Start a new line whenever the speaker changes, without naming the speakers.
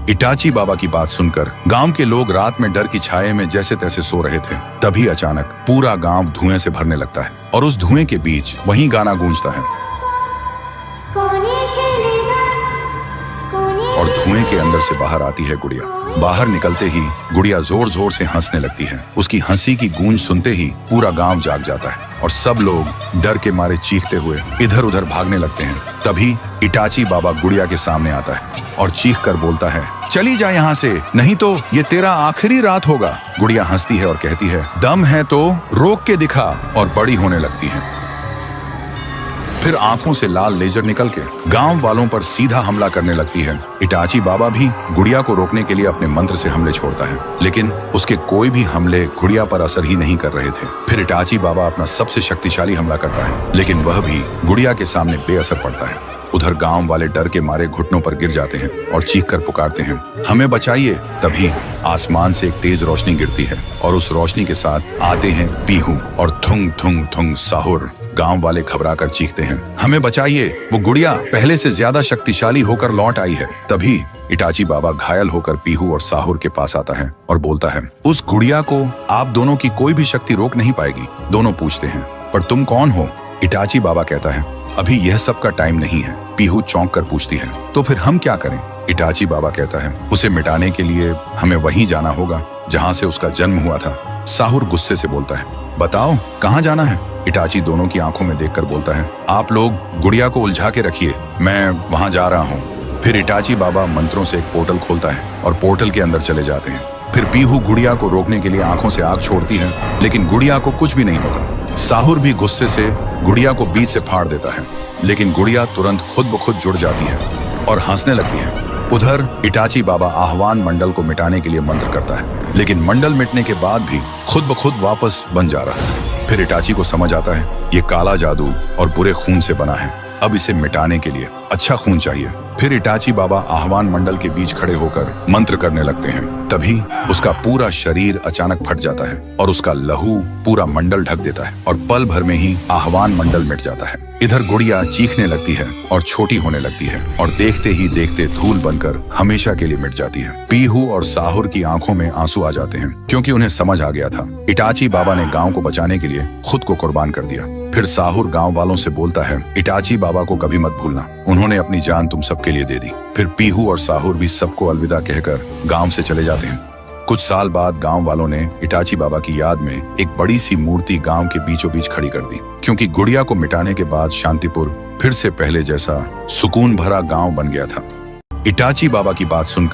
Itachi बाबा की बात सुनकर गांव के लोग रात में डर की छाये में जैसे तैसे सो रहे थे। तभी अचानक पूरा गांव धुएं से भरने लगता है और उस धुएं के बीच वही गाना गूंजता है और धुएं के अंदर से बाहर आती है गुड़िया। बाहर निकलते ही गुड़िया जोर जोर से हंसने लगती है। उसकी हंसी की गूंज सुनते ही पूरा गांव जाग जाता है और सब लोग डर के मारे चीखते हुए इधर उधर भागने लगते हैं। तभी इटाची बाबा गुड़िया के सामने आता है और चीख कर बोलता है, चली जा यहाँ से, नहीं तो ये तेरा आखिरी रात होगा। गुड़िया हंसती है और कहती है, दम है तो रोक के दिखा, और बड़ी होने लगती है। फिर आंखों से लाल लेजर निकल के गांव वालों पर सीधा हमला करने लगती है। इटाची बाबा भी गुड़िया को रोकने के लिए अपने मंत्र से हमले छोड़ता है, लेकिन उसके कोई भी हमले गुड़िया पर असर ही नहीं कर रहे थे। फिर इटाची बाबा अपना सबसे शक्तिशाली हमला करता है, लेकिन वह भी गुड़िया के सामने बेअसर पड़ता है। उधर गांव वाले डर के मारे घुटनों पर गिर जाते हैं और चीख कर पुकारते हैं, हमें बचाइए। तभी आसमान से एक तेज रोशनी गिरती है और उस रोशनी के साथ आते हैं पीहू और थुंग थुंग थुंग साहुर। गांव वाले घबराकर चीखते हैं, हमें बचाइए, वो गुड़िया पहले से ज्यादा शक्तिशाली होकर लौट आई है। तभी इटाची बाबा घायल होकर पीहू और साहुर के पास आता है और बोलता है, उस गुड़िया को आप दोनों की कोई भी शक्ति रोक नहीं पाएगी। दोनों पूछते हैं, पर तुम कौन हो? इटाची बाबा कहता है, अभी यह सब का टाइम नहीं है। पीहू चौंक कर पूछती है, तो फिर हम क्या करें? इटाची बाबा कहता है, उसे मिटाने के लिए हमें वहीं जाना होगा जहां से उसका जन्म हुआ था। साहुर गुस्से से बोलता है, बताओ कहां जाना है? इटाची दोनों की आंखों में देखकर बोलता है, आप लोग गुड़िया को उलझा के रखिए, मैं वहां जा रहा हूँ। फिर इटाची बाबा मंत्रों से एक पोर्टल खोलता है और पोर्टल के अंदर चले जाते हैं। फिर पीहू गुड़िया को रोकने के लिए आंखों से आग छोड़ती है, लेकिन गुड़िया को कुछ भी नहीं होता। साहुर भी गुस्से से गुड़िया को बीच से फाड़ देता है, लेकिन गुड़िया तुरंत खुद ब खुद जुड़ जाती है और हंसने लगती है। उधर इटाची बाबा आह्वान मंडल को मिटाने के लिए मंत्र करता है, लेकिन मंडल मिटने के बाद भी खुद ब खुद वापस बन जा रहा है। फिर इटाची को समझ आता है, ये काला जादू और बुरे खून से बना है, अब इसे मिटाने के लिए अच्छा खून चाहिए। फिर इटाची बाबा आह्वान मंडल के बीच खड़े होकर मंत्र करने लगते हैं। तभी उसका पूरा शरीर अचानक फट जाता है और उसका लहू पूरा मंडल ढक देता है और पल भर में ही आह्वान मंडल मिट जाता है। इधर गुड़िया चीखने लगती है और छोटी होने लगती है और देखते ही देखते धूल बनकर हमेशा के लिए मिट जाती है। पीहू और साहुर की आंखों में आंसू आ जाते हैं, क्योंकि उन्हें समझ आ गया था इटाची बाबा ने गांव को बचाने के लिए खुद को कुर्बान कर दिया। फिर साहुर गांव वालों से बोलता है, इटाची बाबा को कभी मत भूलना, उन्होंने अपनी जान तुम सबके लिए दे दी। फिर पीहू और साहुर भी सबको अलविदा कहकर गांव से चले जाते हैं। कुछ साल बाद गांव वालों ने इटाची बाबा की याद में एक बड़ी सी मूर्ति गांव के बीचों बीच खड़ी कर दी, क्योंकि गुड़िया को मिटाने के बाद शांतिपुर फिर से पहले जैसा सुकून भरा गांव बन गया था। इटाची बाबा की बात सुनकर